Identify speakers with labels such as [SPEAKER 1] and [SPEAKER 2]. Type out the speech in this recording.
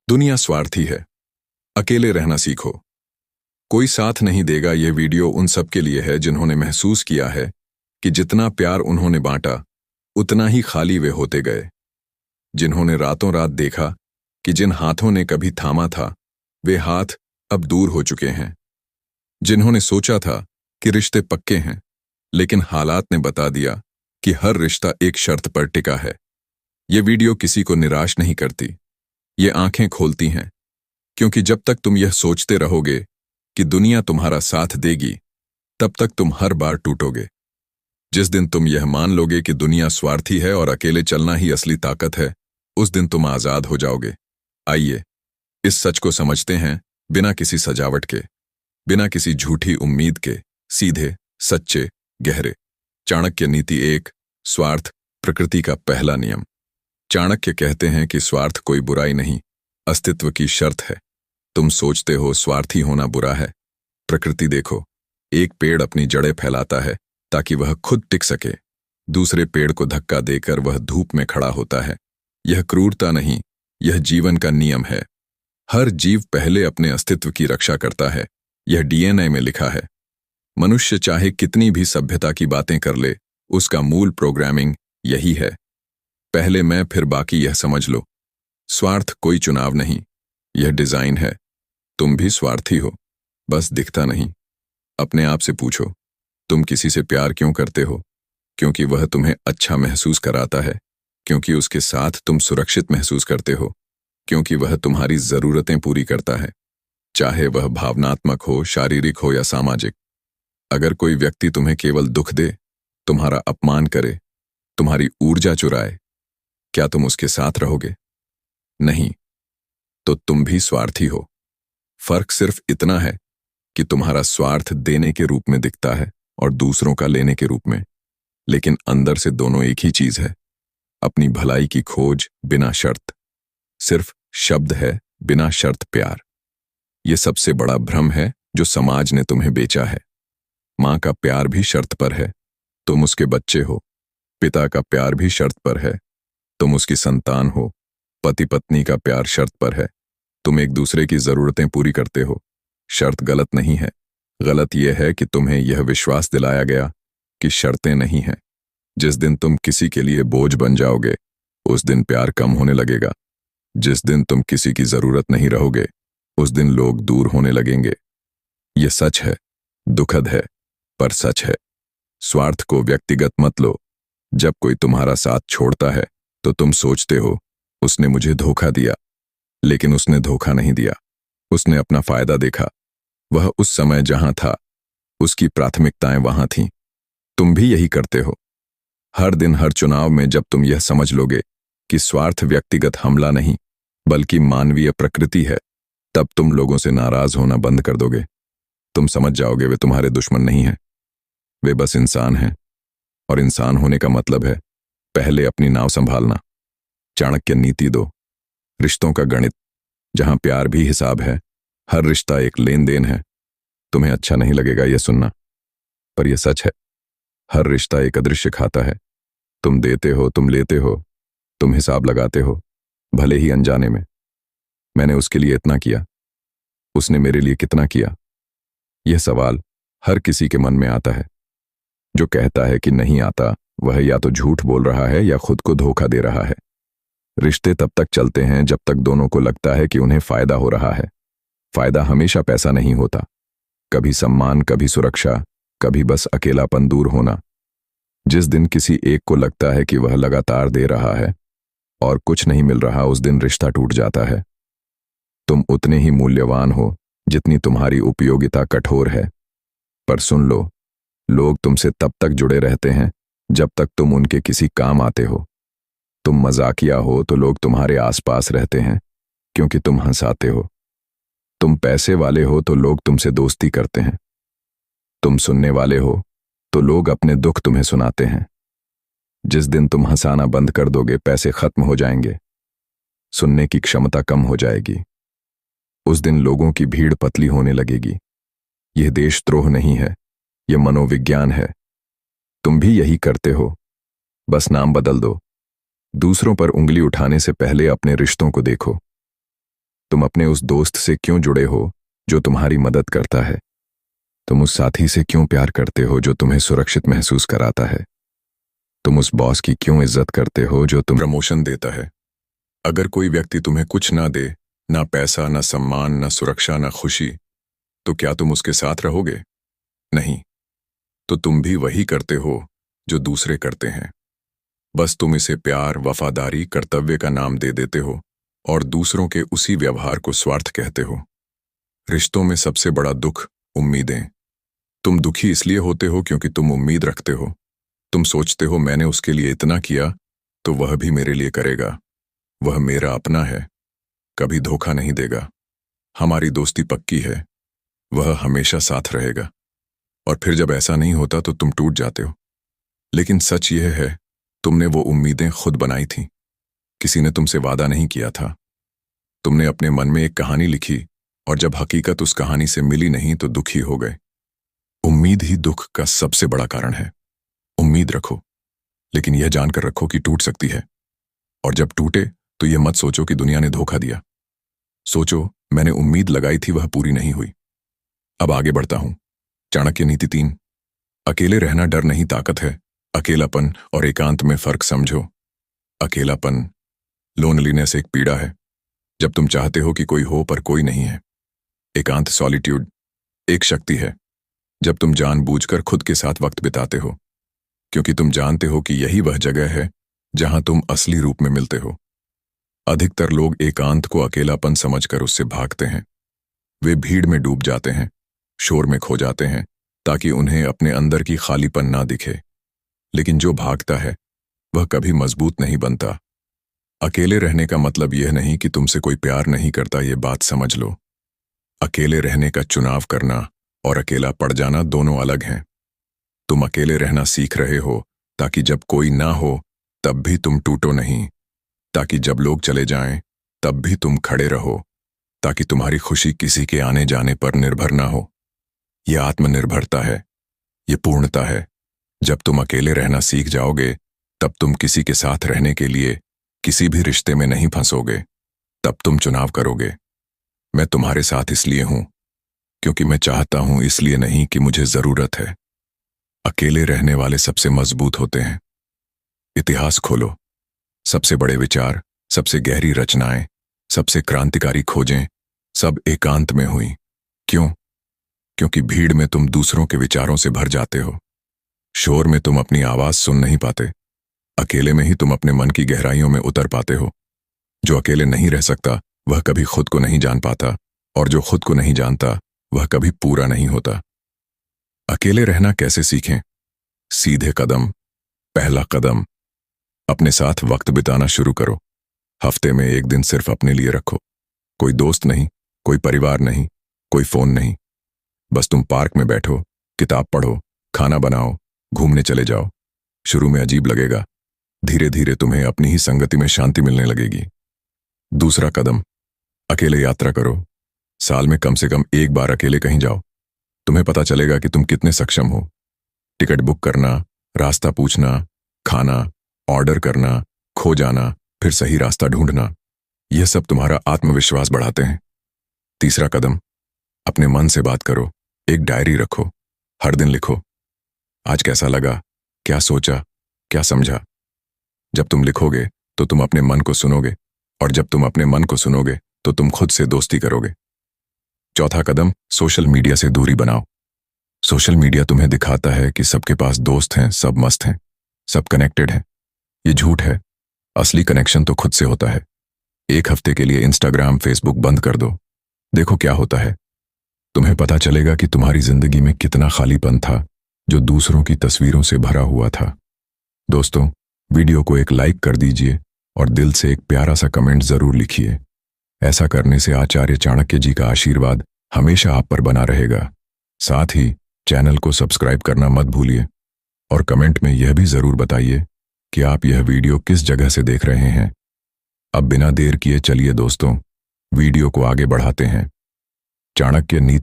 [SPEAKER 1] दुनिया स्वार्थी है। अकेले रहना सीखो। कोई साथ नहीं देगा। यह वीडियो उन सब के लिए है जिन्होंने महसूस किया है कि जितना प्यार उन्होंने बांटा उतना ही खाली वे होते गए। जिन्होंने रातों रात देखा कि जिन हाथों ने कभी थामा था वे हाथ अब दूर हो चुके हैं। जिन्होंने सोचा था कि रिश्ते पक्के हैं, लेकिन हालात ने बता दिया कि हर रिश्ता एक शर्त पर टिका है। ये वीडियो किसी को निराश नहीं करती, ये आंखें खोलती हैं, क्योंकि जब तक तुम यह सोचते रहोगे कि दुनिया तुम्हारा साथ देगी, तब तक तुम हर बार टूटोगे। जिस दिन तुम यह मान लोगे कि दुनिया स्वार्थी है और अकेले चलना ही असली ताकत है, उस दिन तुम आजाद हो जाओगे। आइए इस सच को समझते हैं, बिना किसी सजावट के, बिना किसी झूठी उम्मीद के, सीधे, सच्चे, गहरे। चाणक्य नीति 1, स्वार्थ प्रकृति का पहला नियम। चाणक्य कहते हैं कि स्वार्थ कोई बुराई नहीं, अस्तित्व की शर्त है। तुम सोचते हो स्वार्थी होना बुरा है। प्रकृति देखो, एक पेड़ अपनी जड़ें फैलाता है ताकि वह खुद टिक सके। दूसरे पेड़ को धक्का देकर वह धूप में खड़ा होता है। यह क्रूरता नहीं, यह जीवन का नियम है। हर जीव पहले अपने अस्तित्व की रक्षा करता है। यह डीएनए में लिखा है। मनुष्य चाहे कितनी भी सभ्यता की बातें कर ले, उसका मूल प्रोग्रामिंग यही है। पहले मैं फिर बाकी, यह समझ लो। स्वार्थ कोई चुनाव नहीं, यह डिजाइन है। तुम भी स्वार्थी हो, बस दिखता नहीं। अपने आप से पूछो, तुम किसी से प्यार क्यों करते हो? क्योंकि वह तुम्हें अच्छा महसूस कराता है, क्योंकि उसके साथ तुम सुरक्षित महसूस करते हो, क्योंकि वह तुम्हारी जरूरतें पूरी करता है, चाहे वह भावनात्मक हो, शारीरिक हो या सामाजिक। अगर कोई व्यक्ति तुम्हें केवल दुख दे, तुम्हारा अपमान करे, तुम्हारी ऊर्जा चुराए, क्या तुम उसके साथ रहोगे? नहीं। तो तुम भी स्वार्थी हो। फर्क सिर्फ इतना है कि तुम्हारा स्वार्थ देने के रूप में दिखता है और दूसरों का लेने के रूप में, लेकिन अंदर से दोनों एक ही चीज है, अपनी भलाई की खोज बिना शर्त। सिर्फ शब्द है, बिना शर्त प्यार। यह सबसे बड़ा भ्रम है जो समाज ने तुम्हें बेचा है। मां का प्यार भी शर्त पर है, तुम उसके बच्चे हो। पिता का प्यार भी शर्त पर है, तुम उसकी संतान हो। पति पत्नी का प्यार शर्त पर है, तुम एक दूसरे की जरूरतें पूरी करते हो। शर्त गलत नहीं है, गलत यह है कि तुम्हें यह विश्वास दिलाया गया कि शर्तें नहीं हैं। जिस दिन तुम किसी के लिए बोझ बन जाओगे, उस दिन प्यार कम होने लगेगा। जिस दिन तुम किसी की जरूरत नहीं रहोगे, उस दिन लोग दूर होने लगेंगे। यह सच है, दुखद है, पर सच है। स्वार्थ को व्यक्तिगत मत लो। जब कोई तुम्हारा साथ छोड़ता है तो तुम सोचते हो उसने मुझे धोखा दिया, लेकिन उसने धोखा नहीं दिया, उसने अपना फायदा देखा। वह उस समय जहां था, उसकी प्राथमिकताएं वहां थीं। तुम भी यही करते हो। हर दिन, हर चुनाव में जब तुम यह समझ लोगे कि स्वार्थ व्यक्तिगत हमला नहीं बल्कि मानवीय प्रकृति है, तब तुम लोगों से नाराज होना बंद कर दोगे। तुम समझ जाओगे वे तुम्हारे दुश्मन नहीं हैं, वे बस इंसान हैं। और इंसान होने का मतलब है पहले अपनी नाव संभालना। चाणक्य नीति 2, रिश्तों का गणित, जहां प्यार भी हिसाब है। हर रिश्ता एक लेन देन है। तुम्हें अच्छा नहीं लगेगा यह सुनना, पर यह सच है। हर रिश्ता एक अदृश्य खाता है। तुम देते हो, तुम लेते हो, तुम हिसाब लगाते हो, भले ही अनजाने में। मैंने उसके लिए इतना किया, उसने मेरे लिए कितना किया? यह सवाल हर किसी के मन में आता है। जो कहता है कि नहीं आता, वह या तो झूठ बोल रहा है या खुद को धोखा दे रहा है। रिश्ते तब तक चलते हैं जब तक दोनों को लगता है कि उन्हें फायदा हो रहा है। फायदा हमेशा पैसा नहीं होता, कभी सम्मान, कभी सुरक्षा, कभी बस अकेलापन, दूर होना। जिस दिन किसी एक को लगता है कि वह लगातार दे रहा है और कुछ नहीं मिल रहा, उस दिन रिश्ता टूट जाता है। तुम उतने ही मूल्यवान हो जितनी तुम्हारी उपयोगिता कठोर है। पर सुन लो, लोग तुमसे तब तक जुड़े रहते हैं जब तक तुम उनके किसी काम आते हो। तुम मजाकिया हो तो लोग तुम्हारे आसपास रहते हैं क्योंकि तुम हंसाते हो। तुम पैसे वाले हो तो लोग तुमसे दोस्ती करते हैं। तुम सुनने वाले हो तो लोग अपने दुख तुम्हें सुनाते हैं। जिस दिन तुम हंसाना बंद कर दोगे, पैसे खत्म हो जाएंगे, सुनने की क्षमता कम हो जाएगी। उस दिन लोगों की भीड़ पतली होने लगेगी। यह देशद्रोह नहीं है, यह मनोविज्ञान है। तुम भी यही करते हो, बस नाम बदल दो। दूसरों पर उंगली उठाने से पहले अपने रिश्तों को देखो। तुम अपने उस दोस्त से क्यों जुड़े हो जो तुम्हारी मदद करता है? तुम उस साथी से क्यों प्यार करते हो जो तुम्हें सुरक्षित महसूस कराता है? तुम उस बॉस की क्यों इज्जत करते हो जो तुम प्रमोशन देता है? अगर कोई व्यक्ति तुम्हें कुछ ना दे, ना पैसा, ना सम्मान, ना सुरक्षा, ना खुशी, तो क्या तुम उसके साथ रहोगे? नहीं। तो तुम भी वही करते हो जो दूसरे करते हैं। बस तुम इसे प्यार, वफादारी, कर्तव्य का नाम दे देते हो और दूसरों के उसी व्यवहार को स्वार्थ कहते हो। रिश्तों में सबसे बड़ा दुख उम्मीदें। तुम दुखी इसलिए होते हो क्योंकि तुम उम्मीद रखते हो। तुम सोचते हो मैंने उसके लिए इतना किया तो वह भी मेरे लिए करेगा। वह मेरा अपना है, कभी धोखा नहीं देगा। हमारी दोस्ती पक्की है, वह हमेशा साथ रहेगा। और फिर जब ऐसा नहीं होता तो तुम टूट जाते हो। लेकिन सच यह है, तुमने वो उम्मीदें खुद बनाई थीं। किसी ने तुमसे वादा नहीं किया था। तुमने अपने मन में एक कहानी लिखी और जब हकीकत उस कहानी से मिली नहीं तो दुखी हो गए। उम्मीद ही दुख का सबसे बड़ा कारण है। उम्मीद रखो, लेकिन यह जानकर रखो कि टूट सकती है। और जब टूटे तो यह मत सोचो कि दुनिया ने धोखा दिया। सोचो, मैंने उम्मीद लगाई थी, वह पूरी नहीं हुई। अब आगे बढ़ता हूं। चाणक्य नीति 3। अकेले रहना डर नहीं, ताकत है। अकेलापन और एकांत में फर्क समझो। अकेलापन, लोनलीनेस, एक पीड़ा है जब तुम चाहते हो कि कोई हो पर कोई नहीं है। एकांत, सॉलिट्यूड, एक शक्ति है जब तुम जानबूझकर खुद के साथ वक्त बिताते हो, क्योंकि तुम जानते हो कि यही वह जगह है जहां तुम असली रूप में मिलते हो। अधिकतर लोग एकांत को अकेलापन समझकर उससे भागते हैं। वे भीड़ में डूब जाते हैं, शोर में खो जाते हैं ताकि उन्हें अपने अंदर की खालीपन ना दिखे। लेकिन जो भागता है वह कभी मजबूत नहीं बनता। अकेले रहने का मतलब यह नहीं कि तुमसे कोई प्यार नहीं करता, ये बात समझ लो। अकेले रहने का चुनाव करना और अकेला पड़ जाना दोनों अलग हैं। तुम अकेले रहना सीख रहे हो ताकि जब कोई ना हो तब भी तुम टूटो नहीं, ताकि जब लोग चले जाएं तब भी तुम खड़े रहो, ताकि तुम्हारी खुशी किसी के आने जाने पर निर्भर ना हो। यह आत्मनिर्भरता है, यह पूर्णता है। जब तुम अकेले रहना सीख जाओगे तब तुम किसी के साथ रहने के लिए किसी भी रिश्ते में नहीं फंसोगे। तब तुम चुनाव करोगे, मैं तुम्हारे साथ इसलिए हूं क्योंकि मैं चाहता हूं, इसलिए नहीं कि मुझे जरूरत है। अकेले रहने वाले सबसे मजबूत होते हैं। इतिहास खोलो, सबसे बड़े विचार, सबसे गहरी रचनाएं, सबसे क्रांतिकारी खोजें सब एकांत में हुई। क्यों? क्योंकि भीड़ में तुम दूसरों के विचारों से भर जाते हो। शोर में तुम अपनी आवाज सुन नहीं पाते। अकेले में ही तुम अपने मन की गहराइयों में उतर पाते हो। जो अकेले नहीं रह सकता वह कभी खुद को नहीं जान पाता, और जो खुद को नहीं जानता वह कभी पूरा नहीं होता। अकेले रहना कैसे सीखें? सीधे कदम। पहला कदम, अपने साथ वक्त बिताना शुरू करो। हफ्ते में एक दिन सिर्फ अपने लिए रखो। कोई दोस्त नहीं, कोई परिवार नहीं, कोई फोन नहीं। बस तुम पार्क में बैठो, किताब पढ़ो, खाना बनाओ, घूमने चले जाओ। शुरू में अजीब लगेगा, धीरे धीरे तुम्हें अपनी ही संगति में शांति मिलने लगेगी। दूसरा कदम, अकेले यात्रा करो। साल में कम से कम एक बार अकेले कहीं जाओ। तुम्हें पता चलेगा कि तुम कितने सक्षम हो। टिकट बुक करना, रास्ता पूछना, खाना ऑर्डर करना, खो जाना, फिर सही रास्ता ढूंढना, यह सब तुम्हारा आत्मविश्वास बढ़ाते हैं। तीसरा कदम, अपने मन से बात करो। एक डायरी रखो, हर दिन लिखो, आज कैसा लगा, क्या सोचा, क्या समझा। जब तुम लिखोगे तो तुम अपने मन को सुनोगे, और जब तुम अपने मन को सुनोगे तो तुम खुद से दोस्ती करोगे। चौथा कदम, सोशल मीडिया से दूरी बनाओ। सोशल मीडिया तुम्हें दिखाता है कि सबके पास दोस्त हैं, सब मस्त हैं, सब कनेक्टेड हैं। ये झूठ है। असली कनेक्शन तो खुद से होता है। एक हफ्ते के लिए इंस्टाग्राम, फेसबुक बंद कर दो, देखो क्या होता है। तुम्हें पता चलेगा कि तुम्हारी जिंदगी में कितना खालीपन था जो दूसरों की तस्वीरों से भरा हुआ था। दोस्तों, वीडियो को एक लाइक कर दीजिए और दिल से एक प्यारा सा कमेंट जरूर लिखिए। ऐसा करने से आचार्य चाणक्य जी का आशीर्वाद हमेशा आप पर बना रहेगा। साथ ही चैनल को सब्सक्राइब करना मत भूलिए और कमेंट में यह भी जरूर बताइए कि आप यह वीडियो किस जगह से देख रहे हैं। अब बिना देर किए चलिए दोस्तों, वीडियो को आगे बढ़ाते हैं। चाणक्य नीति